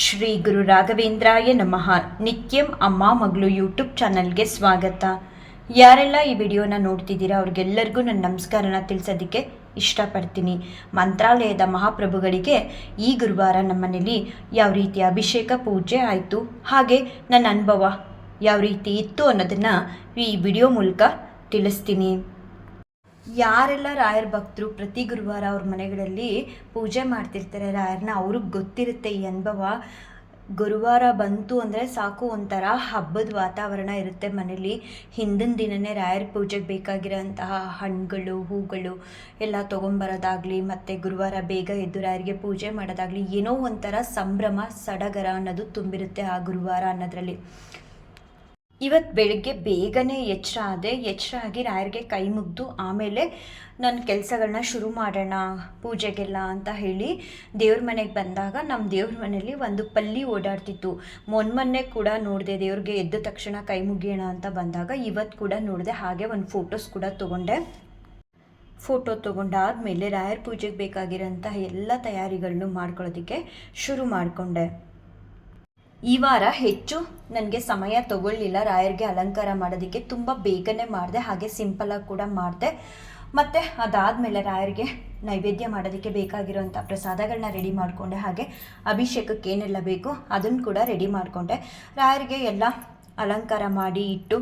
ಶ್ರೀ ಗುರು ರಾಘವೇಂದ್ರಾಯ ನಮಃ. ನಿತ್ಯಂ ಅಮ್ಮ ಮಗಳು ಯೂಟ್ಯೂಬ್ ಚಾನಲ್ಗೆ ಸ್ವಾಗತ. ಯಾರೆಲ್ಲ ಈ ವಿಡಿಯೋನ ನೋಡ್ತಿದ್ದೀರಾ ಅವ್ರಿಗೆಲ್ಲರಿಗೂ ನನ್ನ ನಮಸ್ಕಾರನ ತಿಳಿಸೋದಕ್ಕೆ ಇಷ್ಟಪಡ್ತೀನಿ. ಮಂತ್ರಾಲಯದ ಮಹಾಪ್ರಭುಗಳಿಗೆ ಈ ಗುರುವಾರ ನಮ್ಮನೇಲಿ ಯಾವ ರೀತಿ ಅಭಿಷೇಕ ಪೂಜೆ ಆಯಿತು, ಹಾಗೆ ನನ್ನ ಅನುಭವ ಯಾವ ರೀತಿ ಇತ್ತು ಅನ್ನೋದನ್ನು ಈ ವಿಡಿಯೋ ಮೂಲಕ ತಿಳಿಸ್ತೀನಿ. ಯಾರೆಲ್ಲ ರಾಯರ ಭಕ್ತರು ಪ್ರತಿ ಗುರುವಾರ ಅವ್ರ ಮನೆಗಳಲ್ಲಿ ಪೂಜೆ ಮಾಡ್ತಿರ್ತಾರೆ ರಾಯರನ್ನ, ಅವ್ರಿಗೆ ಗೊತ್ತಿರುತ್ತೆ ಈ ಅನುಭವ. ಗುರುವಾರ ಬಂತು ಅಂದರೆ ಸಾಕು, ಒಂಥರ ಹಬ್ಬದ ವಾತಾವರಣ ಇರುತ್ತೆ ಮನೇಲಿ. ಹಿಂದಿನ ದಿನವೇ ರಾಯರ ಪೂಜೆಗೆ ಬೇಕಾಗಿರೋಂತಹ ಹಣ್ಣುಗಳು, ಹೂಗಳು ಎಲ್ಲ ತೊಗೊಂಬರೋದಾಗಲಿ, ಮತ್ತು ಗುರುವಾರ ಬೇಗ ಎದ್ದು ರಾಯರಿಗೆ ಪೂಜೆ ಮಾಡೋದಾಗಲಿ, ಏನೋ ಒಂಥರ ಸಂಭ್ರಮ, ಸಡಗರ ಅನ್ನೋದು ತುಂಬಿರುತ್ತೆ ಆ ಗುರುವಾರ ಅನ್ನೋದ್ರಲ್ಲಿ. ಇವತ್ತು ಬೆಳಗ್ಗೆ ಬೇಗನೆ ಎಚ್ಚರ ಆಗಿ ರಾಯರಿಗೆ ಕೈ ಮುಗಿದು ಆಮೇಲೆ ನನ್ನ ಕೆಲಸಗಳನ್ನ ಶುರು ಮಾಡೋಣ ಪೂಜೆಗೆಲ್ಲ ಅಂತ ಹೇಳಿ ದೇವ್ರ ಮನೆಗೆ ಬಂದಾಗ ನಮ್ಮ ದೇವ್ರ ಮನೆಯಲ್ಲಿ ಒಂದು ಪಲ್ಲಿ ಓಡಾಡ್ತಿತ್ತು. ಮೊನ್ನೆ ಕೂಡ ನೋಡಿದೆ, ದೇವ್ರಿಗೆ ಎದ್ದ ತಕ್ಷಣ ಕೈ ಮುಗಿಯೋಣ ಅಂತ ಬಂದಾಗ ಇವತ್ತು ಕೂಡ ನೋಡಿದೆ. ಹಾಗೆ ಒಂದು ಫೋಟೋಸ್ ಕೂಡ ತೊಗೊಂಡೆ. ಫೋಟೋ ತೊಗೊಂಡಾದ್ಮೇಲೆ ರಾಯರ ಪೂಜೆಗೆ ಬೇಕಾಗಿರೋಂಥ ಎಲ್ಲ ತಯಾರಿಗಳನ್ನು ಮಾಡ್ಕೊಳ್ಳೋದಕ್ಕೆ ಶುರು ಮಾಡಿಕೊಂಡೆ. ಈ ವಾರ ಹೆಚ್ಚು ನನಗೆ ಸಮಯ ತಗೊಳ್ಳಿಲ್ಲ ರಾಯರಿಗೆ ಅಲಂಕಾರ ಮಾಡೋದಕ್ಕೆ, ತುಂಬ ಬೇಗನೆ ಮಾಡಿದೆ, ಹಾಗೆ ಸಿಂಪಲಾಗಿ ಕೂಡ ಮಾಡಿದೆ. ಮತ್ತು ಅದಾದಮೇಲೆ ರಾಯರಿಗೆ ನೈವೇದ್ಯ ಮಾಡೋದಕ್ಕೆ ಬೇಕಾಗಿರೋಂಥ ಪ್ರಸಾದಗಳನ್ನ ರೆಡಿ ಮಾಡಿಕೊಂಡೆ, ಹಾಗೆ ಅಭಿಷೇಕಕ್ಕೆ ಏನೆಲ್ಲ ಬೇಕು ಅದನ್ನು ಕೂಡ ರೆಡಿ ಮಾಡಿಕೊಂಡೆ. ರಾಯರಿಗೆ ಎಲ್ಲ ಅಲಂಕಾರ ಮಾಡಿ ಇಟ್ಟು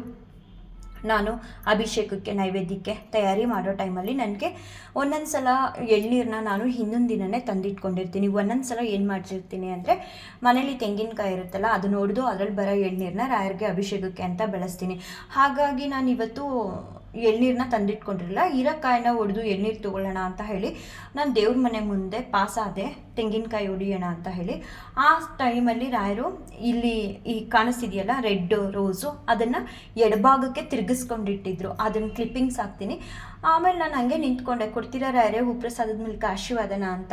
ನಾನು ಅಭಿಷೇಕಕ್ಕೆ ನೈವೇದ್ಯಕ್ಕೆ ತಯಾರಿ ಮಾಡೋ ಟೈಮಲ್ಲಿ ನನಗೆ ಒಂದೊಂದು ಸಲ ಎಳ್ನೀರನ್ನ ನಾನು ಹಿಂದಿನ ದಿನವೇ ತಂದಿಟ್ಕೊಂಡಿರ್ತೀನಿ. ಒಂದೊಂದು ಸಲ ಏನು ಮಾಡ್ತಿರ್ತೀನಿ ಅಂದರೆ ಮನೇಲಿ ತೆಂಗಿನಕಾಯಿ ಇರುತ್ತಲ್ಲ, ಅದನ್ನ ಹೊಡೆದು ಅದರಲ್ಲಿ ಬರೋ ಎಳ್ನೀರನ್ನ ರಾಯರಿಗೆ ಅಭಿಷೇಕಕ್ಕೆ ಅಂತ ಬೆಳೆಸ್ತೀನಿ. ಹಾಗಾಗಿ ನಾನು ಇವತ್ತು ಎಳ್ನೀರನ್ನ ತಂದಿಟ್ಕೊಂಡಿರಲಿಲ್ಲ, ಹೀರೆಕಾಯಿನ ಹೊಡೆದು ಎಳ್ನೀರು ತೊಗೊಳ್ಳೋಣ ಅಂತ ಹೇಳಿ ನಾನು ದೇವ್ರ ಮನೆ ಮುಂದೆ ಪಾಸಾದೆ ತೆಂಗಿನಕಾಯಿ ಹೊಡಿಯೋಣ ಅಂತ ಹೇಳಿ. ಆ ಟೈಮಲ್ಲಿ ರಾಯರು ಇಲ್ಲಿ ಈ ಕಾಣಿಸ್ತಿದೆಯಲ್ಲ ರೆಡ್ ರೋಸು, ಅದನ್ನು ಎಡಭಾಗಕ್ಕೆ ತಿರುಗಿಸ್ಕೊಂಡಿಟ್ಟಿದ್ರು. ಅದನ್ನು ಕ್ಲಿಪ್ಪಿಂಗ್ಸ್ ಹಾಕ್ತೀನಿ. ಆಮೇಲೆ ನಾನು ಹಂಗೆ ನಿಂತ್ಕೊಂಡೆ, ಕೊಡ್ತೀರಾ ರಾಯರೇ ಹೂಪ್ರಸಾದದ ಮೂಲಕ ಆಶೀರ್ವಾದನ ಅಂತ.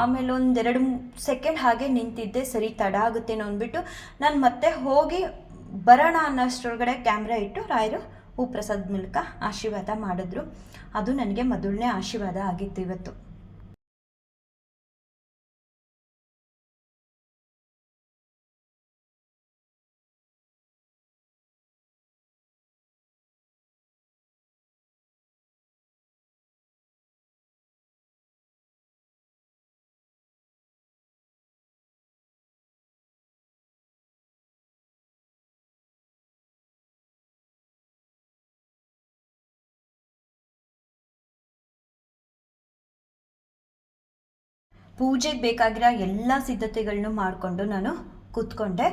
ಆಮೇಲೆ ಒಂದು 2 ಸೆಕೆಂಡ್ ಹಾಗೆ ನಿಂತಿದ್ದೆ, ಸರಿ ತಡ ಆಗುತ್ತೇನೋ ಅಂದ್ಬಿಟ್ಟು ನಾನು ಮತ್ತೆ ಹೋಗಿ ಬರೋಣ ಅನ್ನೋಷ್ಟರೊಳಗಡೆ ಕ್ಯಾಮ್ರಾ ಇಟ್ಟು ರಾಯರು ಹೂಪ್ರಸಾದದ ಮೂಲಕ ಆಶೀರ್ವಾದ ಮಾಡಿದ್ರು. ಅದು ನನಗೆ ಮೊದಲನೇ ಆಶೀರ್ವಾದ ಆಗಿತ್ತು ಇವತ್ತು. ಪೂಜೆಗೆ ಬೇಕಾಗಿರೋ ಎಲ್ಲ ಸಿದ್ಧತೆಗಳನ್ನೂ ಮಾಡಿಕೊಂಡು ನಾನು ಕೂತ್ಕೊಂಡೆ.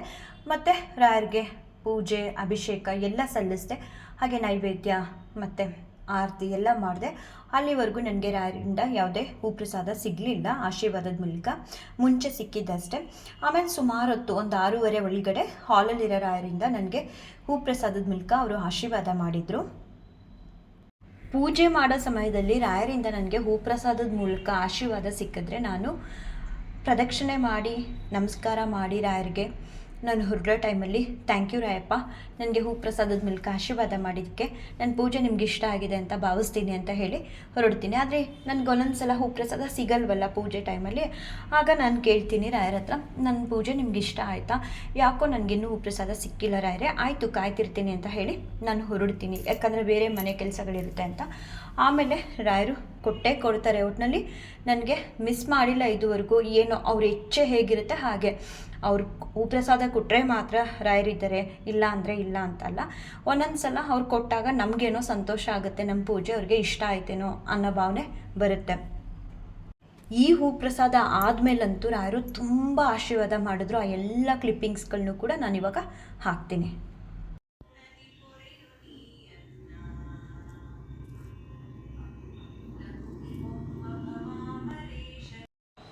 ಮತ್ತು ರಾಯರಿಗೆ ಪೂಜೆ ಅಭಿಷೇಕ ಎಲ್ಲ ಸಲ್ಲಿಸಿದೆ, ಹಾಗೆ ನೈವೇದ್ಯ ಮತ್ತು ಆರತಿ ಎಲ್ಲ ಮಾಡಿದೆ. ಅಲ್ಲಿವರೆಗೂ ನನಗೆ ರಾಯರಿಂದ ಯಾವುದೇ ಹೂಪ್ರಸಾದ ಸಿಗಲಿಲ್ಲ ಆಶೀರ್ವಾದದ ಮೂಲಕ, ಮುಂಚೆ ಸಿಕ್ಕಿದ್ದಷ್ಟೇ. ಆಮೇಲೆ ಸುಮಾರು ಹೊತ್ತು ಒಂದು 6:30 ಒಳಗಡೆ ಹಾಲಲ್ಲಿರೋ ರಾಯರಿಂದ ನನಗೆ ಹೂಪ್ರಸಾದದ ಮೂಲಕ ಅವರು ಆಶೀರ್ವಾದ ಮಾಡಿದರು. ಪೂಜೆ ಮಾಡೋ ಸಮಯದಲ್ಲಿ ರಾಯರಿಂದ ನನಗೆ ಹೂಪ್ರಸಾದದ ಮೂಲಕ ಆಶೀರ್ವಾದ ಸಿಕ್ಕಿದ್ರೆ ನಾನು ಪ್ರದಕ್ಷಿಣೆ ಮಾಡಿ ನಮಸ್ಕಾರ ಮಾಡಿ ರಾಯರಿಗೆ ನಾನು ಹೊರಡೋ ಟೈಮಲ್ಲಿ ಥ್ಯಾಂಕ್ ಯು ರಾಯಪ್ಪ, ನನಗೆ ಹೂಪ್ರಸಾದದ ಮೂಲಕ ಆಶೀರ್ವಾದ ಮಾಡಿದ್ದಕ್ಕೆ ನನ್ನ ಪೂಜೆ ನಿಮ್ಗೆ ಇಷ್ಟ ಆಗಿದೆ ಅಂತ ಭಾವಿಸ್ತೀನಿ ಅಂತ ಹೇಳಿ ಹೊರಡ್ತೀನಿ. ಆದರೆ ನನಗೆ ಒಂದೊಂದು ಸಲ ಹೂಪ್ರಸಾದ ಸಿಗಲ್ವಲ್ಲ ಪೂಜೆ ಟೈಮಲ್ಲಿ. ಆಗ ನಾನು ಕೇಳ್ತೀನಿ ರಾಯರ ಹತ್ರ, ನನ್ನ ಪೂಜೆ ನಿಮ್ಗೆ ಇಷ್ಟ ಆಯಿತಾ, ಯಾಕೋ ನನಗಿನ್ನೂ ಹೂಪ್ರಸಾದ ಸಿಕ್ಕಿಲ್ಲ ರಾಯರೇ, ಆಯಿತು ಕಾಯ್ತಿರ್ತೀನಿ ಅಂತ ಹೇಳಿ ನಾನು ಹೊರಡ್ತೀನಿ, ಯಾಕಂದರೆ ಬೇರೆ ಮನೆ ಕೆಲಸಗಳಿರುತ್ತೆ ಅಂತ. ಆಮೇಲೆ ರಾಯರು ಕೊಟ್ಟೇ ಕೊಡ್ತಾರೆ. ಒಟ್ಟಿನಲ್ಲಿ ನನಗೆ ಮಿಸ್ ಮಾಡಿಲ್ಲ ಇದುವರೆಗೂ. ಏನೋ ಅವ್ರ ಇಚ್ಛೆ ಹೇಗಿರುತ್ತೆ ಹಾಗೆ, ಅವ್ರು ಹೂಪ್ರಸಾದ ಕೊಟ್ಟರೆ ಮಾತ್ರ ರಾಯರಿದ್ದಾರೆ, ಇಲ್ಲ ಅಂದರೆ ಇಲ್ಲ ಅಂತಲ್ಲ. ಒಂದೊಂದು ಸಲ ಅವ್ರು ಕೊಟ್ಟಾಗ ನಮಗೇನೋ ಸಂತೋಷ ಆಗುತ್ತೆ, ನಮ್ಮ ಪೂಜೆ ಅವ್ರಿಗೆ ಇಷ್ಟ ಆಯ್ತೇನೋ ಅನ್ನೋ ಭಾವನೆ ಬರುತ್ತೆ. ಈ ಹೂಪ್ರಸಾದ ಆದಮೇಲಂತೂ ರಾಯರು ತುಂಬ ಆಶೀರ್ವಾದ ಮಾಡಿದ್ರು. ಆ ಎಲ್ಲ ಕ್ಲಿಪ್ಪಿಂಗ್ಸ್ಗಳನ್ನೂ ಕೂಡ ನಾನಿವಾಗ ಹಾಕ್ತೀನಿ.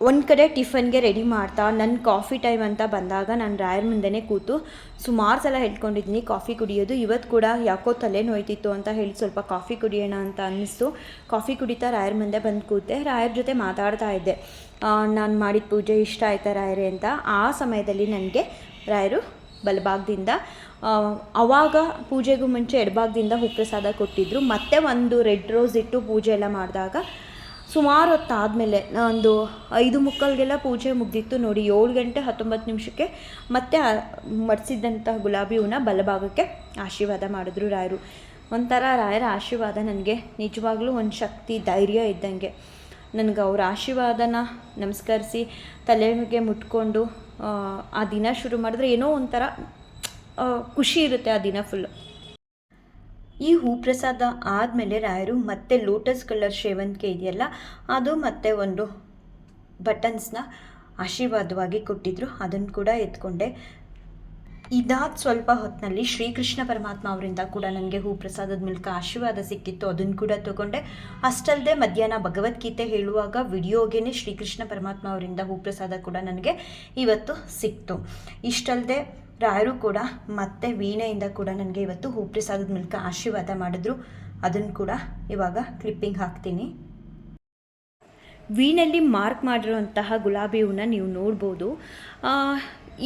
ಒಂದು ಕಡೆ ಟಿಫನ್ಗೆ ರೆಡಿ ಮಾಡ್ತಾ ನನ್ನ ಕಾಫಿ ಟೈಮ್ ಅಂತ ಬಂದಾಗ ನಾನು ರಾಯರ ಮುಂದೆನೇ ಕೂತು ಸುಮಾರು ಸಲ ಹೇಳ್ಕೊಂಡಿದ್ದೀನಿ ಕಾಫಿ ಕುಡಿಯೋದು. ಇವತ್ತು ಕೂಡ ಯಾಕೋ ತಲೆ ನೋಯ್ತಿತ್ತು ಅಂತ ಹೇಳಿ ಸ್ವಲ್ಪ ಕಾಫಿ ಕುಡಿಯೋಣ ಅಂತ ಅನ್ನಿಸ್ತು. ಕಾಫಿ ಕುಡಿತಾ ರಾಯರ ಮುಂದೆ ಬಂದು ಕೂತೆ, ರಾಯರ ಜೊತೆ ಮಾತಾಡ್ತಾ ಇದ್ದೆ. ನಾನು ಮಾಡಿದ ಪೂಜೆ ಇಷ್ಟ ಆಯ್ತಾ ರಾಯರೇ ಅಂತ. ಆ ಸಮಯದಲ್ಲಿ ನನಗೆ ರಾಯರು ಬಲಭಾಗದಿಂದ, ಆವಾಗ ಪೂಜೆಗೂ ಮುಂಚೆ ಎಡಭಾಗದಿಂದ ಹೂಪ್ರಸಾದ ಕೊಟ್ಟಿದ್ದರು. ಮತ್ತೆ ಒಂದು ರೆಡ್ ರೋಸ್ ಇಟ್ಟು ಪೂಜೆ ಎಲ್ಲ ಮಾಡಿದಾಗ ಸುಮಾರು ಹೊತ್ತಾದಮೇಲೆ ಒಂದು 5:45ಗೆಲ್ಲ ಪೂಜೆ ಮುಗ್ದಿತ್ತು ನೋಡಿ. 7 ಗಂಟೆ 19 ನಿಮಿಷಕ್ಕೆ ಮತ್ತೆ ಮಡಿಸಿದ್ದಂತಹ ಗುಲಾಬಿ ಹೂನ ಬಲಭಾಗಕ್ಕೆ ಆಶೀರ್ವಾದ ಮಾಡಿದ್ರು ರಾಯರು. ಒಂಥರ ರಾಯರ ಆಶೀರ್ವಾದ ನನಗೆ ನಿಜವಾಗ್ಲೂ ಒಂದು ಶಕ್ತಿ, ಧೈರ್ಯ ಇದ್ದಂಗೆ. ನನಗೆ ಅವ್ರ ಆಶೀರ್ವಾದನ ನಮಸ್ಕರಿಸಿ ತಲೆಗೆ ಮುಟ್ಕೊಂಡು ಆ ದಿನ ಶುರು ಮಾಡಿದ್ರೆ ಏನೋ ಒಂಥರ ಖುಷಿ ಇರುತ್ತೆ ಆ ದಿನ ಫುಲ್ಲು. ಈ ಹೂ ಪ್ರಸಾದ ಆದಮೇಲೆ ರಾಯರು ಮತ್ತೆ ಲೋಟಸ್ ಕಲರ್ ಸೇವಂತಿಗೆ ಇದೆಯಲ್ಲ ಅದು ಮತ್ತು ಒಂದು ಬಟನ್ಸ್ನ ಆಶೀರ್ವಾದವಾಗಿ ಕೊಟ್ಟಿದ್ದರು. ಅದನ್ನು ಕೂಡ ಎತ್ಕೊಂಡೆ. ಇದಾದ ಸ್ವಲ್ಪ ಹೊತ್ತಿನಲ್ಲಿ ಶ್ರೀಕೃಷ್ಣ ಪರಮಾತ್ಮ ಅವರಿಂದ ಕೂಡ ನನಗೆ ಹೂ ಪ್ರಸಾದದ ಮೂಲಕ ಆಶೀರ್ವಾದ ಸಿಕ್ಕಿತ್ತು. ಅದನ್ನು ಕೂಡ ತಗೊಂಡೆ. ಅಷ್ಟಲ್ಲದೆ ಮಧ್ಯಾಹ್ನ ಭಗವದ್ಗೀತೆ ಹೇಳುವಾಗ ವಿಡಿಯೋಗೇ ಶ್ರೀಕೃಷ್ಣ ಪರಮಾತ್ಮ ಅವರಿಂದ ಹೂ ಪ್ರಸಾದ ಕೂಡ ನನಗೆ ಇವತ್ತು ಸಿಕ್ತು. ಇಷ್ಟಲ್ಲದೆ ರಾಯರು ಕೂಡ ಮತ್ತೆ ವೀಣೆಯಿಂದ ಕೂಡ ನನಗೆ ಇವತ್ತು ಹೂ ಪ್ರಸಾದದ ಮೂಲಕ ಆಶೀರ್ವಾದ ಮಾಡಿದ್ರು. ಅದನ್ನು ಕೂಡ ಇವಾಗ ಕ್ಲಿಪ್ಪಿಂಗ್ ಹಾಕ್ತೀನಿ. ವೀಣೆಯಲ್ಲಿ ಮಾರ್ಕ್ ಮಾಡಿರುವಂತಹ ಗುಲಾಬಿ ಹೂನ ನೀವು ನೋಡ್ಬೋದು.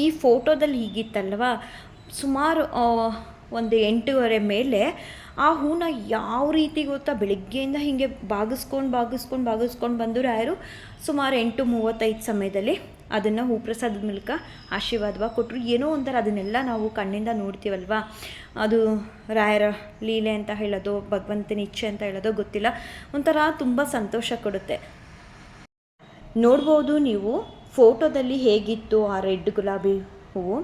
ಈ ಫೋಟೋದಲ್ಲಿ ಹೀಗಿತ್ತಲ್ವ, ಸುಮಾರು ಒಂದು 8:30 ಮೇಲೆ ಆ ಹೂನ ಯಾವ ರೀತಿ ಗೊತ್ತಾ, ಬೆಳಗ್ಗೆಯಿಂದ ಹೀಗೆ ಬಾಗಿಸ್ಕೊಂಡು ಬಂದು ರಾಯರು ಸುಮಾರು 8:35 ಸಮಯದಲ್ಲಿ ಅದನ್ನು ಹೂ ಪ್ರಸಾದದ ಮೂಲಕ ಆಶೀರ್ವಾದವಾಗಿ ಕೊಟ್ಟರು. ಏನೋ ಒಂಥರ ಅದನ್ನೆಲ್ಲ ನಾವು ಕಣ್ಣಿಂದ ನೋಡ್ತೀವಲ್ವ, ಅದು ರಾಯರ ಲೀಲೆ ಅಂತ ಹೇಳೋದು, ಭಗವಂತನ ಇಚ್ಛೆ ಅಂತ ಹೇಳೋದು ಗೊತ್ತಿಲ್ಲ, ಒಂಥರ ತುಂಬ ಸಂತೋಷ ಕೊಡುತ್ತೆ. ನೋಡ್ಬೋದು ನೀವು ಫೋಟೋದಲ್ಲಿ ಹೇಗಿತ್ತು ಆ ರೆಡ್ ಗುಲಾಬಿ ಹೂವು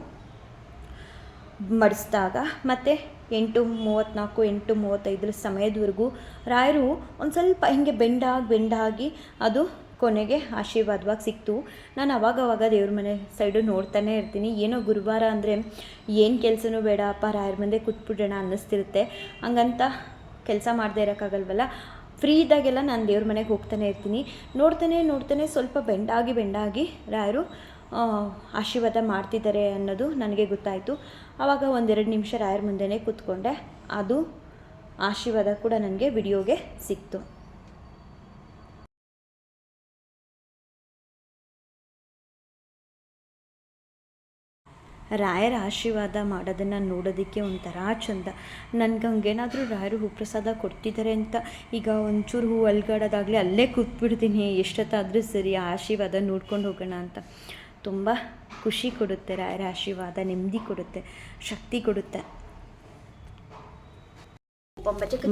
ಮಡಿಸಿದಾಗ. ಮತ್ತು 8:34 8:35 ಸಮಯದವರೆಗೂ ರಾಯರು ಒಂದು ಸ್ವಲ್ಪ ಹಿಂಗೆ ಬೆಂಡಾಗಿ ಅದು ಕೊನೆಗೆ ಆಶೀರ್ವಾದವಾಗಿ ಸಿಕ್ತು. ನಾನು ಅವಾಗವಾಗ ದೇವ್ರ ಮನೆ ಸೈಡು ನೋಡ್ತಾನೆ ಇರ್ತೀನಿ. ಏನೋ ಗುರುವಾರ ಅಂದರೆ ಏನು ಕೆಲಸನೂ ಬೇಡ ಅಪ್ಪ, ರಾಯರ ಮುಂದೆ ಕೂತ್ಬಿಡೋಣ ಅನ್ನಿಸ್ತಿರುತ್ತೆ. ಹಂಗಂತ ಕೆಲಸ ಮಾಡದೇ ಇರೋಕ್ಕಾಗಲ್ವಲ್ಲ, ಫ್ರೀ ಇದ್ದಾಗೆಲ್ಲ ನಾನು ದೇವ್ರ ಮನೆಗೆ ಹೋಗ್ತಾನೆ ಇರ್ತೀನಿ. ನೋಡ್ತಾನೆ ಸ್ವಲ್ಪ ಬೆಂಡಾಗಿ ರಾಯರು ಆಶೀರ್ವಾದ ಮಾಡ್ತಿದ್ದಾರೆ ಅನ್ನೋದು ನನಗೆ ಗೊತ್ತಾಯಿತು. ಆವಾಗ 1-2 ನಿಮಿಷ ರಾಯರ ಮುಂದೆನೇ ಕೂತ್ಕೊಂಡೆ. ಅದು ಆಶೀರ್ವಾದ ಕೂಡ ನನಗೆ ವಿಡಿಯೋಗೆ ಸಿಕ್ತು. ರಾಯರ ಆಶೀರ್ವಾದ ಮಾಡೋದನ್ನು ನೋಡೋದಕ್ಕೆ ಒಂಥರ ಚಂದ. ನನಗೆ ಹಂಗೇನಾದರೂ ರಾಯರು ಹೂ ಪ್ರಸಾದ ಕೊಡ್ತಿದ್ದಾರೆ ಅಂತ ಈಗ ಒಂಚೂರು ಹೂ ಅಲ್ಗಾಡೋದಾಗಲಿ ಅಲ್ಲೇ ಕೂತ್ಬಿಡ್ತೀನಿ, ಎಷ್ಟೊತ್ತಾದರೂ ಸರಿ ಆಶೀರ್ವಾದ ನೋಡ್ಕೊಂಡು ಹೋಗೋಣ ಅಂತ. ತುಂಬ ಖುಷಿ ಕೊಡುತ್ತೆ ರಾಯರ ಆಶೀರ್ವಾದ, ನೆಮ್ಮದಿ ಕೊಡುತ್ತೆ, ಶಕ್ತಿ ಕೊಡುತ್ತೆ.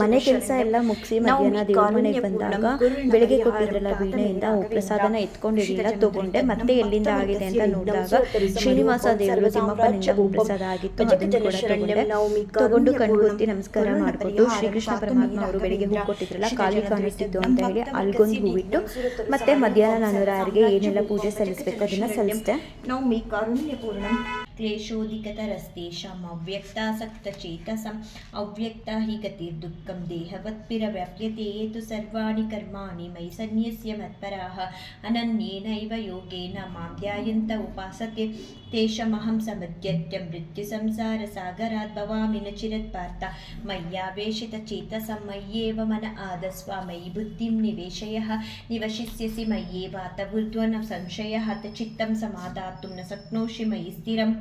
ಮನೆ ಕೆಲಸ ಎಲ್ಲ ಮುಗಿಸಿ ಮಧ್ಯಾಹ್ನ ದೇವ್ರ ಮನೆಗೆ ಬಂದಾಗ ಬೆಳಗ್ಗೆ ಕೊಟ್ಟಿದ್ರಲ್ಲ ವೀಣೆಯಿಂದ ಹೂ ಪ್ರಸಾದನ ಎತ್ಕೊಂಡಿರಲಿಲ್ಲ, ತಗೊಂಡೆ. ಮತ್ತೆ ಎಲ್ಲಿಂದ ಆಗಿದೆ ಅಂತ ನೋಡಿದಾಗ ಶ್ರೀನಿವಾಸ ದೇವರು ತಿಮ್ಮಪ್ಪನಿಂದ ಹೂ ಪ್ರಸಾದ ಆಗಿತ್ತು. ಅದನ್ನು ಕೂಡ ತಗೊಂಡು ಕಣ್ಗೊತ್ತಿ ನಮಸ್ಕಾರ ಮಾಡಿಕೊಂಡು ಶ್ರೀಕೃಷ್ಣ ಪರಮಾತ್ಮ ಅವರು ಬೆಳಿಗ್ಗೆ ಹೂ ಕೊಟ್ಟಿದ್ರಲ್ಲ ಖಾಲಿ ಕಾಣಿಸ್ತಿದ್ದು ಅಂತ ಹೇಳಿ ಅಲ್ಗೊಂದು ಹೂವಿಟ್ಟು ಮತ್ತೆ ಮಧ್ಯಾಹ್ನ ನಾನು ರಾಯರಿಗೆ ಏನೆಲ್ಲ ಪೂಜೆ ಸಲ್ಲಿಸಬೇಕು ಅದನ್ನು ಸಲ್ಲಿಸಿದೆ. ನವಮಿ ಕಾರುಣ್ಯಪೂರ್ಣಂ ಕ್ಲೇಶೋದಿಕತರಸ್ತೇಷಾಂ ಅವ್ಯಕ್ತಾಸಕ್ತಚೇತಸಂ ಅವ್ಯಕ್ತಾ ಹಿ ಗತಿರ್ದುಃಖಂ ದೇಹವತ್ಪಿರವ್ಯಾಪ್ಯತೆ ಯೇತು ಸರ್ವಾಣಿ ಕರ್ಮಾಣಿ ಮಯಿ ಸನ್ಯಸ್ಯ ಮತ್ಪರಾಃ ಅನನ್ಯೇನೈವ ಯೋಗೇನ ಮಾಂ ಧ್ಯಾಯಂತ ಉಪಾಸತೆ ತೇಷಮಹಂ ಸಮದ್ಯತ್ಯ ಮೃತ್ಯು ಸಂಸಾರ ಸಾಗರಾತ್ ಭವಾಮಿ ನ ಚಿರತ್ಪಾರ್ಥ ಮಯ್ಯಾವೇಶಿತಚೇತಸಂ ಮಯ್ಯೇವ ಮನ ಆದಸ್ವ ಮಯಿ ಬುದ್ಧಿಂ ನಿವೇಶಯಃ ನಿವಶಿಷ್ಯಸಿ ಮಯ್ಯೇವಾತ ಊರ್ಧ್ವನ ಸಂಶಯಃ ಚಿತ್ತಂ ಸಮಾಧಾತುಂ ನ ಶಕ್ನೋಷಿ ಮಯಿ ಸ್ಥಿರಂ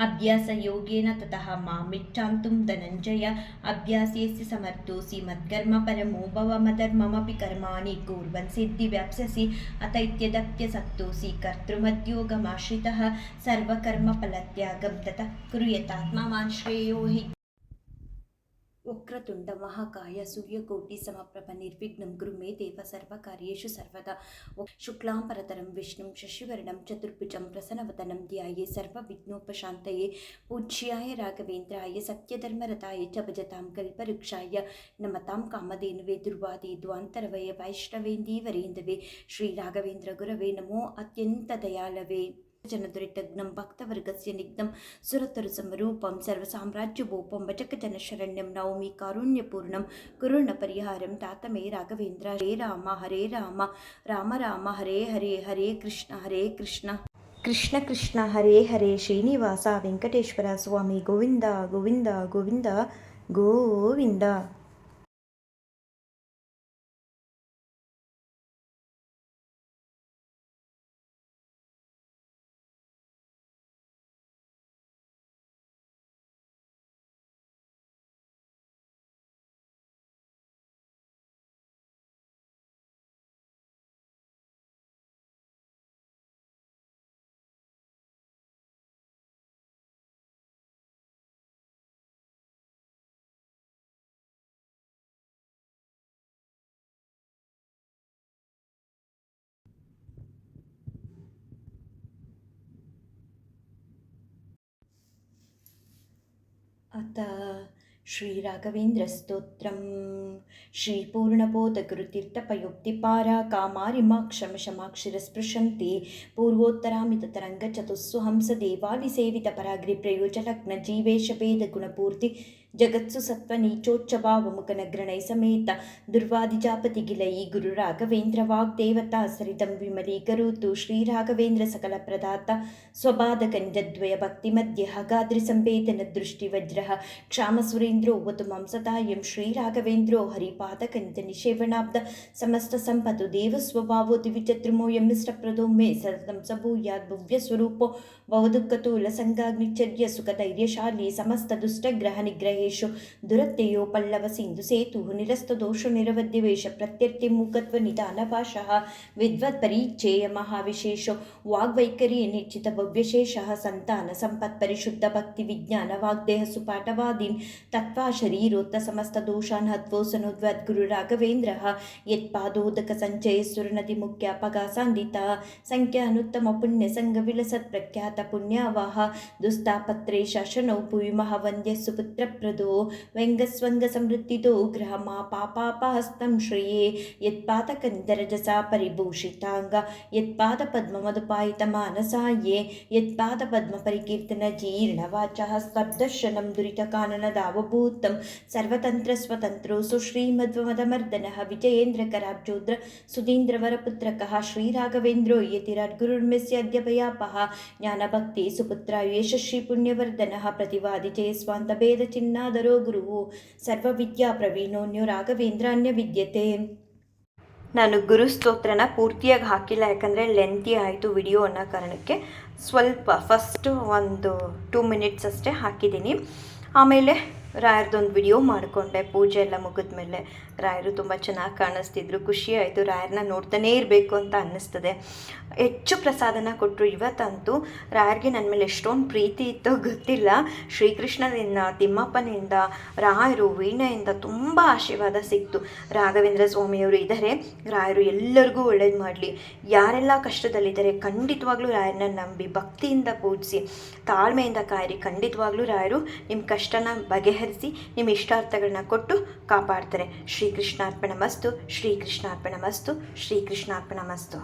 ಅಭ್ಯಾಸ ಯೋಗೇನ ತತಃ ಮಾಮಿಚ್ಛಾಂತುಂ ಧನಂಜಯ ಅಭ್ಯಾಸೇಸ್ಯ ಸಮರ್ಥೋಸಿ ಮತ್ಕರ್ಮ ಪರಮೋ ಭವ ಮಧರ್ಮಮಪಿ ಕರ್ಮಾಣಿ ಕುರ್ವನ್ ಸಿದ್ಧಿ ವ್ಯಾಪ್ಸ್ಯಸಿ ಅತೈತ್ಯದಪ್ಯಸಕ್ತೋಸಿ ಕರ್ತೃಮದ್ಯೋಗಮಾಶ್ರಿತಃ ಸರ್ವಕರ್ಮ ಫಲತ್ಯಾಗಂ ತತಃ ಕುರು ಯಥಾತ್ಮಮಾನ್ ಶ್ರೇಯೋ ಹಿ ವಕ್ರತುಂಡ ಮಹಾಕಾಯ ಸೂರ್ಯಕೋಟಿ ಸಮಪ್ರಭ ನಿರ್ವಿಘ್ನಂ ಕುರು ಮೇ ದೇವ ಸರ್ವಕಾರ್ಯೇಷು ಸರ್ವದಾ ಶುಕ್ಲಾಂಬರಧರಂ ವಿಷ್ಣುಂ ಶಶಿವರ್ಣಂ ಚತುರ್ಭುಜಂ ಪ್ರಸನ್ನವದನಂ ಧ್ಯಾಯೇ ಸರ್ವವಿಘ್ನೋಪಶಾಂತಯೇ ಪೂಜ್ಯಾಯ ರಾಘವೇಂದ್ರಾಯ ಸತ್ಯಧರ್ಮರತಾಯ ಚ ಭಜತಾಂ ಕಲ್ಪವೃಕ್ಷಾಯ ನಮತಾಂ ಕಾಮಧೇನುವೇ ದುರ್ವಾದಿ ದ್ವಾಂತರವಯ ವೈಷ್ಣವೇಂದೀವರೇಂದವೇ ಶ್ರೀ ರಾಘವೇಂದ್ರ ಗುರವೇ ನಮೋ ಅತ್ಯಂತ ದಯಾಳವೇ ಜನದುರಿತಗ್ನಂ ಭಕ್ತವರ್ಗಸ್ಯ ನಿಗ್ನಂ ಸುರತರು ಸಮರೂಪಂ ಸರ್ವಸಾಮ್ರಾಜ್ಯಭೂಪಂ ಭಜಕಜನ ಶರಣ್ಯಂ ನವಮಿ ಕಾರುಣ್ಯಪೂರ್ಣಂ ಕುರುಣ ಪರಿಹಾರಂ ತಾತಮೇ ರಾಘವೇಂದ್ರ ಹರೇ ರಾಮ ರಾಮ ರಾಮ ಹರೇ ಹರೇ ಹರೇ ಕೃಷ್ಣ ಕೃಷ್ಣ ಕೃಷ್ಣ ಹರೇ ಹರೇ ಶ್ರೀನಿವಾಸ ವೆಂಕಟೇಶ್ವರ ಸ್ವಾಮಿ ಗೋವಿಂದ ಗೋವಿಂದ ಗೋವಿಂದ ಗೋವಿಂದ. ಅಥ ಶ್ರೀ ರಾಘವೇಂದ್ರ ಸ್ತೋತ್ರಂ ಶ್ರೀ ಪೂರ್ಣಬೋಧಗುರುತೀರ್ಥಪಯೋಕ್ತಿಪಾರ ಕಾಮಾರಿಮಾಕ್ಷಮಶಮಾಕ್ಷರ ಸ್ಪೃಶಂತಿ ಪೂರ್ವೋತ್ತರಾಮಿತ ತರಂಗ ಚತುಸ್ಸು ಹಂಸ ದೇವಾಲಿ ಸೇವಿತ ಪರಾಗ್ರಿ ಪ್ರಯೋಜಲಗ್ನ ಜೀವೇಶ ಭೇದ ಗುಣಪೂರ್ತಿ ಜಗತ್ಸು ಸತ್ವ ನೀಚೋಚ್ಚಭಾವಮುಖನಗ್ರಣೈ ಸಮೇತ ದುರ್ವಾದಿಜಾಪತಿಗಿಲೈ ಗುರು ರಾಘವೇಂದ್ರ ವಾಗ್ದೇವತಾ ಸರಿತಂ ವಿಮಲೀಕರೋತು ಶ್ರೀ ರಾಘವೇಂದ್ರ ಸಕಲ ಪ್ರದಾತ ಸ್ವಬಾಧಕಂಜದ್ವಯ ಭಕ್ತಿ ಮಧ್ಯ ಹಗಾದ್ರಿ ಸಂವೇದನ ದೃಷ್ಟಿ ವಜ್ರ ಕ್ಷಾಮ ಸುರೇಂದ್ರೋ ವತು ಮಾಂಸತಾಯಂ ಶ್ರೀ ರಾಘವೇಂದ್ರೋ ಹರಿಪಾದಕಂಜ ನಿಷೇವಣಾಬ್ದ ಸಮಸ್ತ ಸಂಪತ್ತು ದೇವ ಸ್ವಭಾವೋ ದಿವಿಚತ್ರಿಮೋಯಂ ಮಿಷ್ಟಪ್ರದೋ ಮೇ ಸತತಂ ಸಭೂಯಾತ್ ಭವ್ಯ ಸ್ವರೂಪೋ ಭವದುಃಖತೂಲ ಸಂಗಾಗ್ನಿಚರ್ಯ ಸುಖಧೈರ್ಯಶಾಲಿ ಸಮಸ್ತ ದುಷ್ಟಗ್ರಹ ನಿಗ್ರಹೇಶು ದುರತ್ಯಯೋ ಪಲ್ಲವ ಸಿಂಧು ಸೇತು ನಿರಸ್ತ ದೋಷ ನಿರವದ್ಯವೇಶ ಪ್ರತ್ಯರ್ಥಿ ಮೂಕತ್ವ ನಿಧಾನ ಭಾಷಃ ವಿದ್ವತ್ ಪರಿಚಯ ಮಹಾವಿಶೇಷೋ ವಾಗ್ವೈಖರಿ ನಿಶ್ಚಿತ ಭವ್ಯಶೇಷ ಸಂತಾನ ಸಂಪತ್ ಪರಿಶುದ್ಧ ಭಕ್ತಿ ವಿಜ್ಞಾನ ವಾಗ್ದೇಹ ಸುಪಾಠವಾದೀನ್ ತತ್ವಾ ಶರೀರೋತ್ತ ಸಮಸ್ತ ದೋಷಾನ್ ಹತ್ವೋಸನುದ್ವದ್ ಗುರು ರಾಘವೇಂದ್ರ ಯತ್ಪಾದೋದಕ ಸಂಚಯ ಸುರನದಿ ಮುಖ್ಯ ಪಗಾಸಾಂದಿತ ಸಂಖ್ಯಾನುತ್ತಮ ಪುಣ್ಯ ಸಂಘ ವಿಲಸತ್ ಪ್ರಖ್ಯಾತ ಪುಣ್ಯವಾಹ ದುಸ್ತಾಪತ್ರೇ ಶಾಸನೌ ಭುವಿ ಮಹಾವಂದ್ಯ ಸುಪುತ್ರ ಪ್ರದೋ ವ್ಯಂಗಸ್ವಂಗ ಸಮೃದ್ಧಿದೋ ಗ್ರಹ ಮಾ ಪಾಪಾಪಹಸ್ತಂ ಶ್ರೇಯೇ ಯತ್ಪಾದಕಂದರಜಸಾ ಪರಿಭೂಷಿತಾಂಗ ಯತ್ಪಾದ ಪದ್ಮ ಮಧುಪಾಯಿತ ಮಾನಸಾಯೇ ಯತ್ಪಾದ ಪದ್ಮ ಪರಿಕೀರ್ತನ ಜೀರ್ಣ ವಾಚಃ ಸ್ತಬ್ದರ್ಶನಂ ದುರಿತ ಕಾನನ ದಾವಭೂತಂ ಸರ್ವತಂತ್ರ ಸ್ವತಂತ್ರೋ ಸುಶ್ರೀಮಧ್ವಮದಮರ್ದನಃ ವಿಜಯೇಂದ್ರ ಕರಾಬ್ಜೋದ್ರ ಸುಧೀಂದ್ರ ವರಪುತ್ರಕಃ ಶ್ರೀರಾಘವೇಂದ್ರೋ ಯತಿರಾದ್ಗುರುರ್ಮೆಸ್ಯ ಅದ್ಯ ಭಯಾಪಃ ಜ್ಞಾನಭಕ್ತಿ ಸುಪುತ್ರ ಯಶಸ್ವಿ ಪುಣ್ಯವರ್ಧನಃ ಪ್ರತಿವಾದಿ ಜಯಸ್ವಾಂತ ಭೇದ ಚಿನ್ನಾದರೋ ಗುರುವು ಸರ್ವವಿದ್ಯಾ ಪ್ರವೀಣೋನ್ಯೋ ರಾಘವೇಂದ್ರಾನ್ಯ ವಿದ್ಯತೆ. ನಾನು ಗುರು ಸ್ತೋತ್ರನ ಪೂರ್ತಿಯಾಗಿ ಹಾಕಿಲ್ಲ, ಯಾಕಂದರೆ ಲೆಂತಿ ಆಯಿತು ವಿಡಿಯೋ ಅನ್ನೋ ಕಾರಣಕ್ಕೆ ಸ್ವಲ್ಪ ಫಸ್ಟು ಒಂದು 2 ಮಿನಿಟ್ಸ್ ಅಷ್ಟೇ ಹಾಕಿದ್ದೀನಿ. ಆಮೇಲೆ ರಾಯರದೊಂದು ವಿಡಿಯೋ ಮಾಡಿಕೊಂಡೆ. ಪೂಜೆ ಎಲ್ಲ ಮುಗಿದ ಮೇಲೆ ರಾಯರು ತುಂಬ ಚೆನ್ನಾಗಿ ಕಾಣಿಸ್ತಿದ್ರು. ಖುಷಿ ಆಯಿತು. ರಾಯರನ್ನ ನೋಡ್ತಾನೇ ಇರಬೇಕು ಅಂತ ಅನ್ನಿಸ್ತದೆ. ಹೆಚ್ಚು ಪ್ರಸಾದನ ಕೊಟ್ಟರು. ಇವತ್ತಂತೂ ರಾಯರಿಗೆ ನನ್ನ ಮೇಲೆ ಎಷ್ಟೊಂದು ಪ್ರೀತಿ ಇತ್ತೋ ಗೊತ್ತಿಲ್ಲ. ಶ್ರೀಕೃಷ್ಣನಿಂದ, ತಿಮ್ಮಪ್ಪನಿಂದ, ರಾಯರು, ವೀಣೆಯಿಂದ ತುಂಬ ಆಶೀರ್ವಾದ ಸಿಕ್ತು. ರಾಘವೇಂದ್ರ ಸ್ವಾಮಿಯವರು ಇದ್ದಾರೆ. ರಾಯರು ಎಲ್ಲರಿಗೂ ಒಳ್ಳೇದು ಮಾಡಲಿ. ಯಾರೆಲ್ಲ ಕಷ್ಟದಲ್ಲಿದ್ದಾರೆ ಖಂಡಿತವಾಗ್ಲೂ ರಾಯರನ್ನ ನಂಬಿ ಭಕ್ತಿಯಿಂದ ಪೂಜಿಸಿ ತಾಳ್ಮೆಯಿಂದ ಕಾಯಿರಿ. ಖಂಡಿತವಾಗ್ಲೂ ರಾಯರು ನಿಮ್ಮ ಕಷ್ಟನ ಬಗೆಹರಿಸಿ ನಿಮ್ಮ ಇಷ್ಟಾರ್ಥಗಳನ್ನ ಕೊಟ್ಟು ಕಾಪಾಡ್ತಾರೆ. ಶ್ರೀಕೃಷ್ಣಾರ್ಪಣಮಸ್ತು, ಶ್ರೀಕೃಷ್ಣಾರ್ಪಣಮಸ್ತು, ಶ್ರೀಕೃಷ್ಣಾರ್ಪಣಮಸ್ತು.